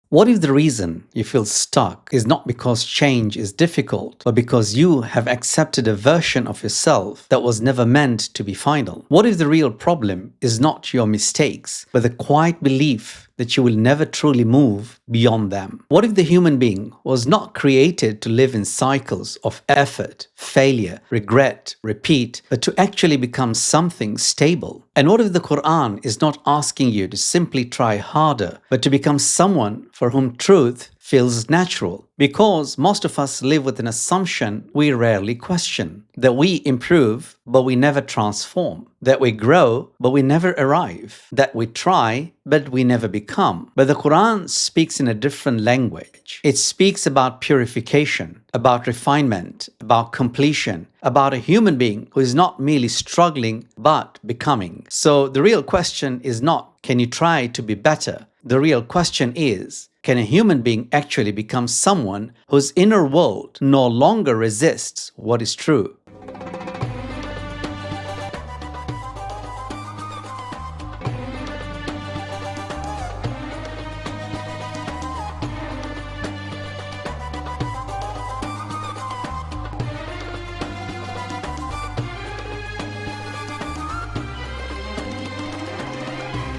What if the reason you feel stuck is not because change is difficult, but because you have accepted a version of yourself that was never meant to be final? What if the real problem is not your mistakes, but the quiet belief that you will never truly move beyond them? What if the human being was not created to live in cycles of effort, failure, regret, repeat, but to actually become something stable? And what if the Qur'an is not asking you to simply try harder, but to become someone for whom truth feels natural? Because most of us live with an assumption we rarely question, that we improve, but we never transform, that we grow, but we never arrive, that we try, but we never become. But the Quran speaks in a different language. It speaks about purification, about refinement, about completion, about a human being who is not merely struggling, but becoming. So the real question is not, can you try to be better? The real question is, can a human being actually become someone whose inner world no longer resists what is true?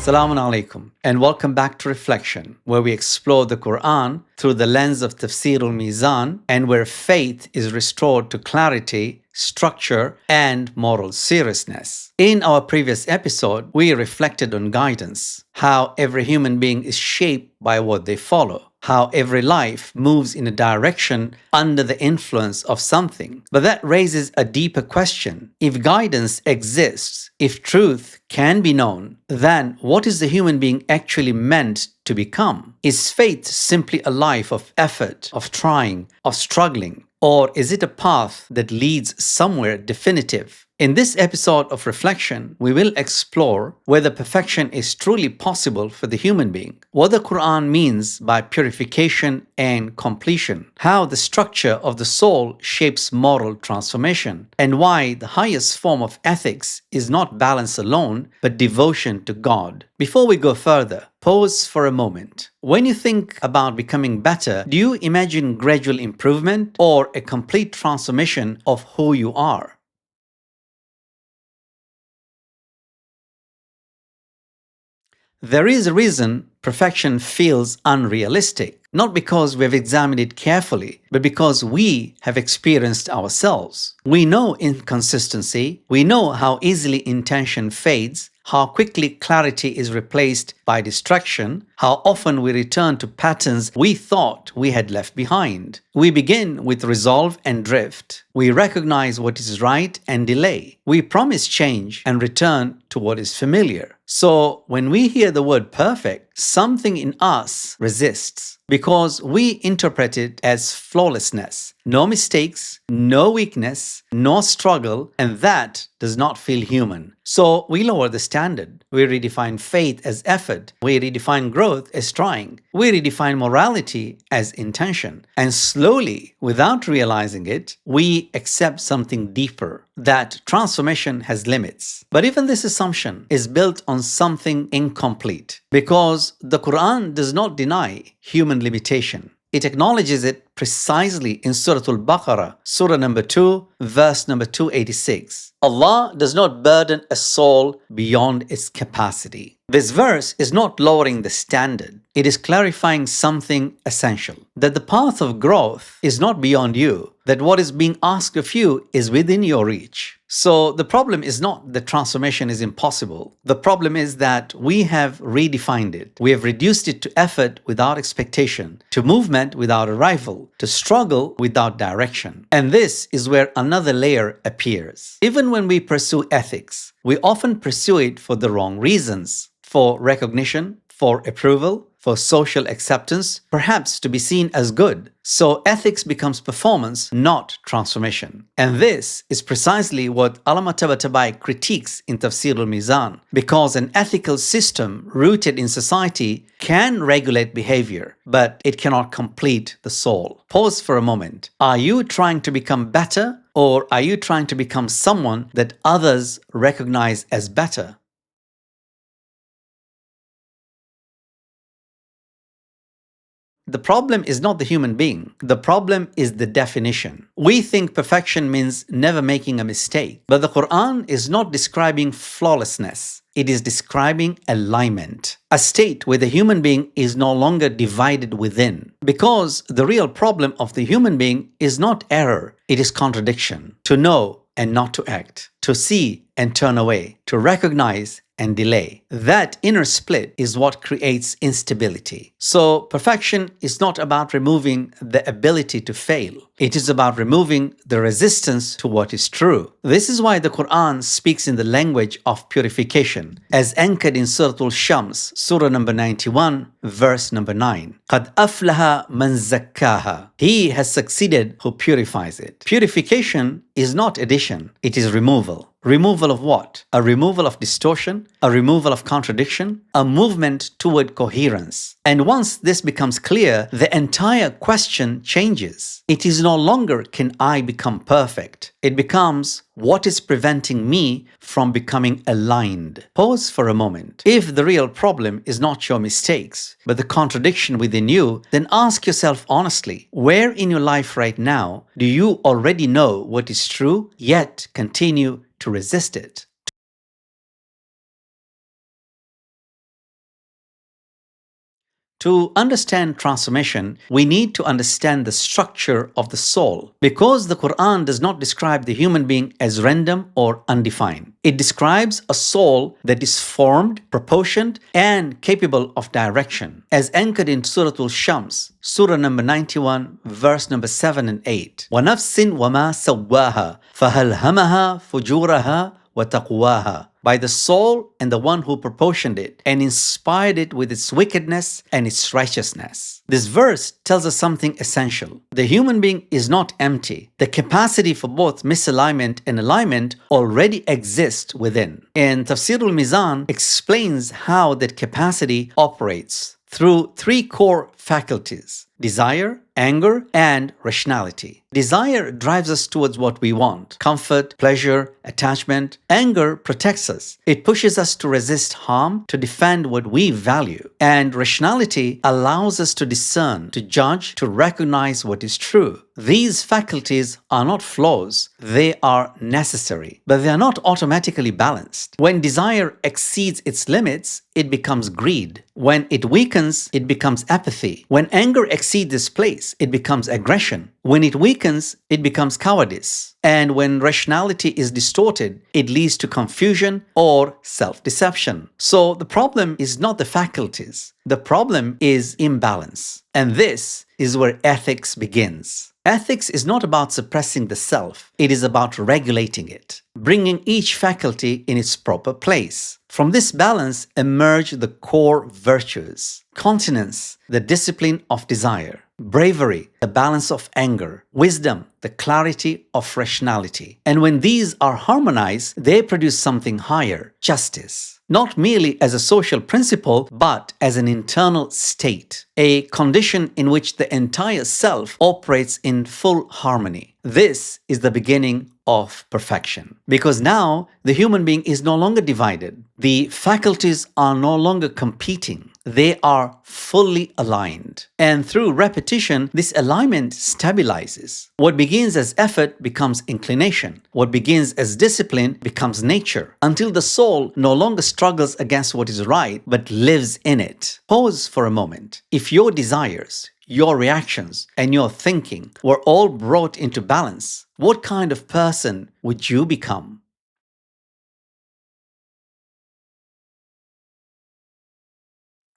Assalamu alaikum, and welcome back to Reflection, where we explore the Quran through the lens of Tafsir al-Mīzān and where faith is restored to clarity, structure, and moral seriousness. In our previous episode, we reflected on guidance, how every human being is shaped by what they follow, how every life moves in a direction under the influence of something. But that raises a deeper question. If guidance exists, if truth can be known, then what is the human being actually meant to become? Is faith simply a life of effort, of trying, of struggling? Or is it a path that leads somewhere definitive? In this episode of Reflection, we will explore whether perfection is truly possible for the human being, what the Quran means by purification and completion, how the structure of the soul shapes moral transformation, and why the highest form of ethics is not balance alone, but devotion to God. Before we go further, pause for a moment. When you think about becoming better, do you imagine gradual improvement or a complete transformation of who you are? There is a reason perfection feels unrealistic, not because we have examined it carefully, but because we have experienced ourselves. We know inconsistency, we know how easily intention fades, how quickly clarity is replaced by distraction, how often we return to patterns we thought we had left behind. We begin with resolve and drift. We recognize what is right and delay. We promise change and return to what is familiar. So when we hear the word perfect, something in us resists because we interpret it as flawlessness. No mistakes, no weakness, no struggle, and that does not feel human. So we lower the standard. We redefine faith as effort. We redefine growth as trying. We redefine morality as intention. And slowly, without realizing it, we accept something deeper, that transformation has limits. But even this assumption is built on something incomplete, because the Quran does not deny human limitation. It acknowledges it precisely in Surah Al-Baqarah, Surah number 2, verse number 286. Allah does not burden a soul beyond its capacity. This verse is not lowering the standard. It is clarifying something essential, that the path of growth is not beyond you, that what is being asked of you is within your reach. So the problem is not that transformation is impossible. The problem is that we have redefined it. We have reduced it to effort without expectation, to movement without arrival, to struggle without direction. And this is where another layer appears. Even when we pursue ethics, we often pursue it for the wrong reasons, for recognition, for approval, for social acceptance, perhaps to be seen as good. So ethics becomes performance, not transformation. And this is precisely what ʿAllāmah ṭabāṭabāʻī critiques in Tafsir al-Mizan, because an ethical system rooted in society can regulate behavior, but it cannot complete the soul. Pause for a moment. Are you trying to become better, or are you trying to become someone that others recognize as better? The problem is not the human being. The problem is the definition. We think perfection means never making a mistake, but the Quran is not describing flawlessness. It is describing alignment, a state where the human being is no longer divided within. Because the real problem of the human being is not error, it is contradiction. To know and not to act, to see and turn away, to recognize and delay. That inner split is what creates instability. So perfection is not about removing the ability to fail. It is about removing the resistance to what is true. This is why the Quran speaks in the language of purification, as anchored in Surah Al-Shams, Surah number 91, verse number 9. قَدْ أَفْلَهَ مَنْ زَكَّاهَا. He has succeeded who purifies it. Purification is not addition, it is removal. Removal of what? A removal of distortion, a removal of contradiction, a movement toward coherence. And once this becomes clear, the entire question changes. It is no longer, can I become perfect? It becomes, what is preventing me from becoming aligned? Pause for a moment. If the real problem is not your mistakes, but the contradiction within you, then ask yourself honestly, where in your life right now do you already know what is true, yet continue to resist it? To understand transformation, we need to understand the structure of the soul, because the Quran does not describe the human being as random or undefined. It describes a soul that is formed, proportioned, and capable of direction, as anchored in Surah Al-Shams, Surah number 91, verse number 7 and 8. وَنَفْسٍ وَمَا سَوَّاهَا فَهَلْهَمَهَا فُجُورَهَا وَتَقْوَاهَا. By the soul and the one who proportioned it and inspired it with its wickedness and its righteousness. This verse tells us something essential. The human being is not empty. The capacity for both misalignment and alignment already exists within. And Tafsir al-Mizan explains how that capacity operates through three core faculties: desire, anger, and rationality. Desire drives us towards what we want: comfort, pleasure, attachment. Anger protects us. It pushes us to resist harm, to defend what we value. And rationality allows us to discern, to judge, to recognize what is true. These faculties are not flaws, they are necessary, but they are not automatically balanced. When desire exceeds its limits, it becomes greed. When it weakens, it becomes apathy. When anger exceeds its place, it becomes aggression. When it weakens, it becomes cowardice. And when rationality is distorted, it leads to confusion or self-deception. So the problem is not the faculties. The problem is imbalance. And this is where ethics begins. Ethics is not about suppressing the self. It is about regulating it, bringing each faculty in its proper place. From this balance emerge the core virtues: continence, the discipline of desire; bravery, the balance of anger; wisdom, the clarity of rationality. And when these are harmonized, they produce something higher: justice. Not merely as a social principle, but as an internal state, a condition in which the entire self operates in full harmony. This is the beginning of perfection. Because now the human being is no longer divided. The faculties are no longer competing. They are fully aligned. And through repetition, this alignment stabilizes. What begins as effort becomes inclination. What begins as discipline becomes nature, until the soul no longer struggles against what is right, but lives in it. Pause for a moment. If your desires, your reactions, and your thinking were all brought into balance, what kind of person would you become?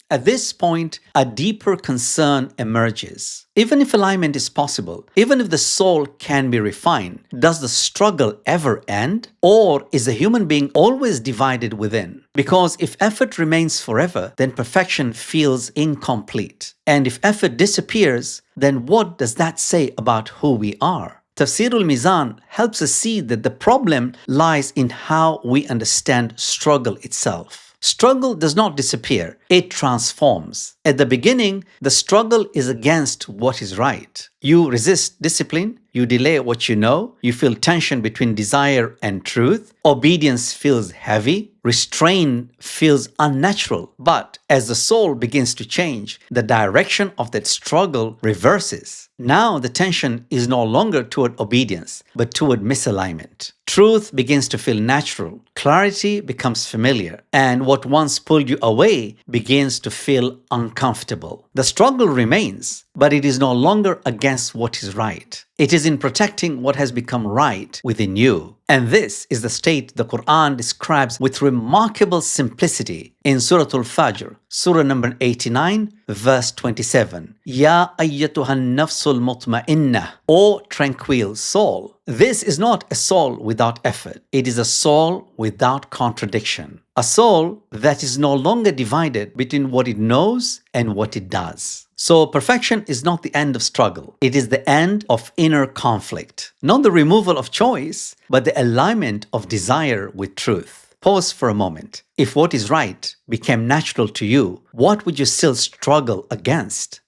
At this point, a deeper concern emerges. Even if alignment is possible, even if the soul can be refined, does the struggle ever end? Or is the human being always divided within? Because if effort remains forever, then perfection feels incomplete. And if effort disappears, then what does that say about who we are? Tafsir al-Mizan helps us see that the problem lies in how we understand struggle itself. Struggle does not disappear, it transforms. At the beginning, the struggle is against what is right. You resist discipline, you delay what you know, you feel tension between desire and truth, obedience feels heavy, restraint feels unnatural. But as the soul begins to change, the direction of that struggle reverses. Now the tension is no longer toward obedience, but toward misalignment. Truth begins to feel natural, clarity becomes familiar, and what once pulled you away begins to feel uncomfortable. The struggle remains, but it is no longer against what is right. It is in protecting what has become right within you. And this is the state the Qur'an describes with remarkable simplicity in Surah Al-Fajr, Surah number 89, verse 27. Ya ayyatuhan nafsul mutma'innah, O tranquil soul. This is not a soul without effort. It is a soul without contradiction. A soul that is no longer divided between what it knows and what it does. So perfection is not the end of struggle. It is the end of inner conflict. Not the removal of choice, but the alignment of desire with truth. Pause for a moment. If what is right became natural to you, what would you still struggle against?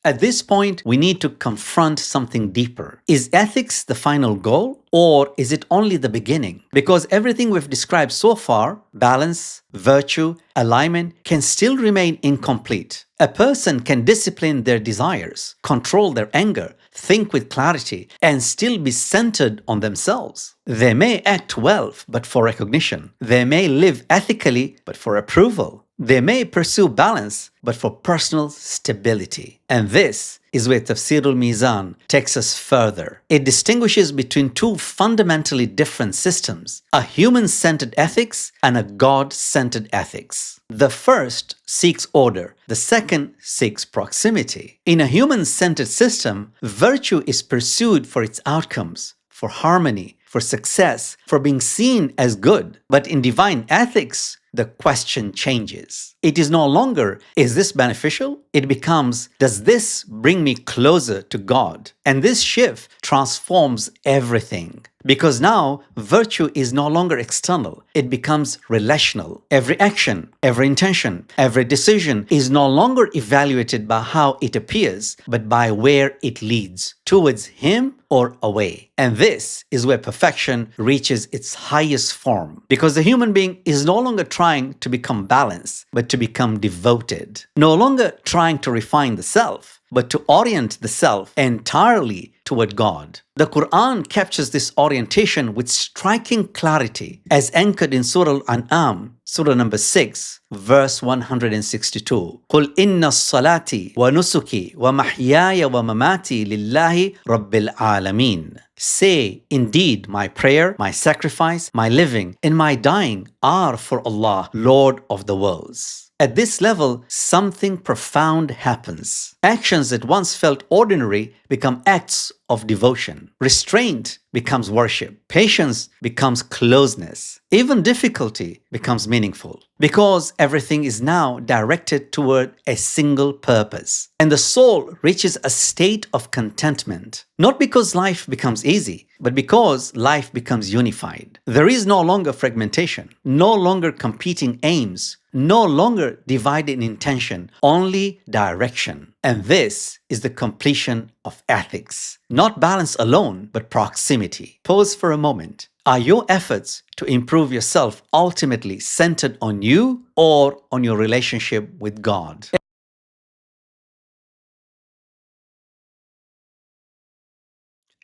At this point, we need to confront something deeper. Is ethics the final goal, or is it only the beginning? Because everything we've described so far, balance, virtue, alignment, can still remain incomplete. A person can discipline their desires, control their anger, think with clarity, and still be centered on themselves. They may act well, but for recognition. They may live ethically, but for approval. They may pursue balance, but for personal stability. And this is where Tafsir al-Mīzān takes us further. It distinguishes between two fundamentally different systems, a human-centered ethics and a God-centered ethics. The first seeks order, the second seeks proximity. In a human-centered system, virtue is pursued for its outcomes, for harmony, for success, for being seen as good. But in divine ethics, the question changes. It is no longer, is this beneficial? It becomes, does this bring me closer to God? And this shift transforms everything. Because now, virtue is no longer external. It becomes relational. Every action, every intention, every decision is no longer evaluated by how it appears, but by where it leads, towards Him or away. And this is where perfection reaches its highest form. Because the human being is no longer trying to become balanced, but to become devoted. No longer trying to refine the self, but to orient the self entirely toward God. The Qur'an captures this orientation with striking clarity as anchored in Surah Al-An'am, Surah number 6, verse 162. قُلْ إِنَّ الصَّلَاةِ وَنُسُكِي وَمَحْيَايَ وَمَمَاتِي لِلَّهِ رَبِّ الْعَالَمِينَ. Say, indeed, my prayer, my sacrifice, my living, and my dying are for Allah, Lord of the worlds. At this level, something profound happens. Actions that once felt ordinary become acts of devotion. Restraint becomes worship. Patience becomes closeness. Even difficulty becomes meaningful. Because everything is now directed toward a single purpose. And the soul reaches a state of contentment. Not because life becomes easy, but because life becomes unified. There is no longer fragmentation, no longer competing aims, no longer divided intention, only direction. And this is the completion of ethics. Not balance alone, but proximity. Pause for a moment. Are your efforts to improve yourself ultimately centered on you or on your relationship with God?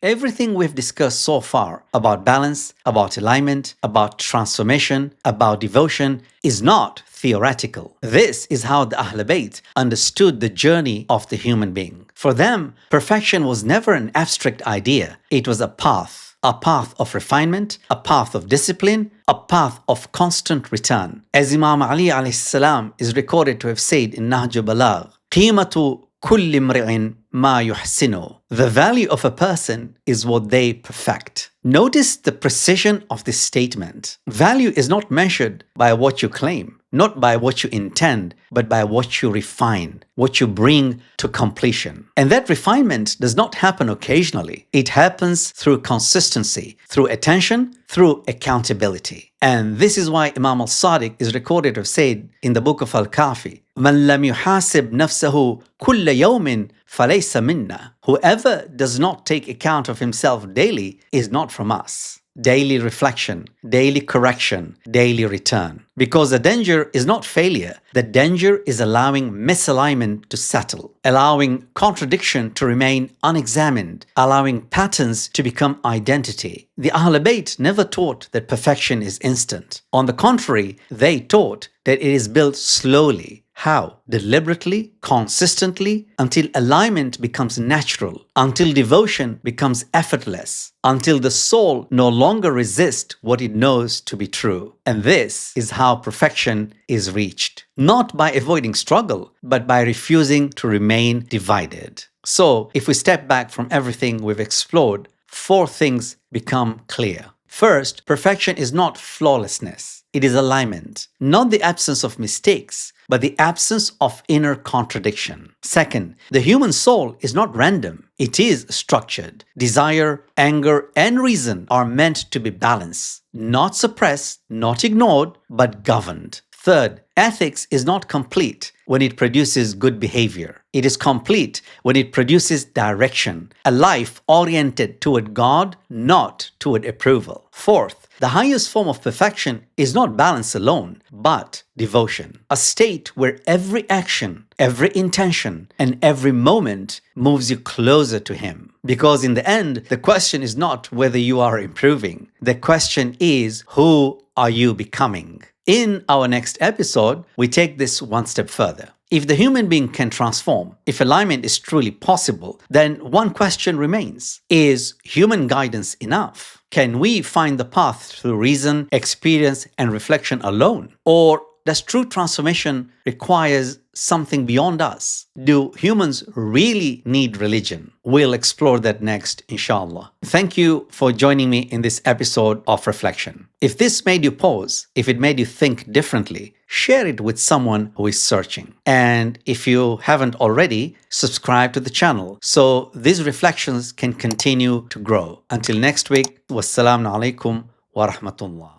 Everything we've discussed so far about balance, about alignment, about transformation, about devotion is not theoretical. This is how the ahlulbayt understood the journey of the human being. For them, perfection was never an abstract idea. It was a path of refinement, a path of discipline, a path of constant return. As Imam Ali alayhi salam is recorded to have said in Nahj al-Balagh, قِيمَةُ كُلِّ امْرِئٍ مَا يُحْسِنُ. The value of a person is what they perfect. Notice the precision of this statement. Value is not measured by what you claim, not by what you intend, but by what you refine, what you bring to completion. And that refinement does not happen occasionally. It happens through consistency, through attention, through accountability. And this is why Imam al-Sadiq is recorded to have said in the book of Al-Kafi, مَنْ لَمْ يُحَاسِبْ نَفْسَهُ كُلَّ يَوْمٍ فَلَيْسَ مِنَّا. Whoever does not take account of himself daily is not from us. Daily reflection, daily correction, daily return. Because the danger is not failure. The danger is allowing misalignment to settle, allowing contradiction to remain unexamined, allowing patterns to become identity. The ahlulbayt never taught that perfection is instant. On the contrary, they taught that it is built slowly. How? Deliberately, consistently, until alignment becomes natural, until devotion becomes effortless, until the soul no longer resists what it knows to be true. And this is how perfection is reached. Not by avoiding struggle, but by refusing to remain divided. So, if we step back from everything we've explored, 4 things become clear. First, perfection is not flawlessness. It is alignment, not the absence of mistakes, but the absence of inner contradiction. Second, the human soul is not random. It is structured. Desire, anger, and reason are meant to be balanced, not suppressed, not ignored, but governed. Third, ethics is not complete when it produces good behavior. It is complete when it produces direction, a life oriented toward God, not toward approval. Fourth, the highest form of perfection is not balance alone, but devotion. A state where every action, every intention, and every moment moves you closer to Him. Because in the end, the question is not whether you are improving. The question is, who are you becoming? In our next episode, we take this one step further. If the human being can transform, if alignment is truly possible, then one question remains. Is human guidance enough? Can we find the path through reason, experience, and reflection alone? Or does true transformation requires something beyond us? Do humans really need religion? We'll explore that next, inshallah. Thank you for joining me in this episode of Reflection. If this made you pause, if it made you think differently, share it with someone who is searching. And if you haven't already, subscribe to the channel so these reflections can continue to grow. Until next week, wassalamu alaikum wa rahmatullah.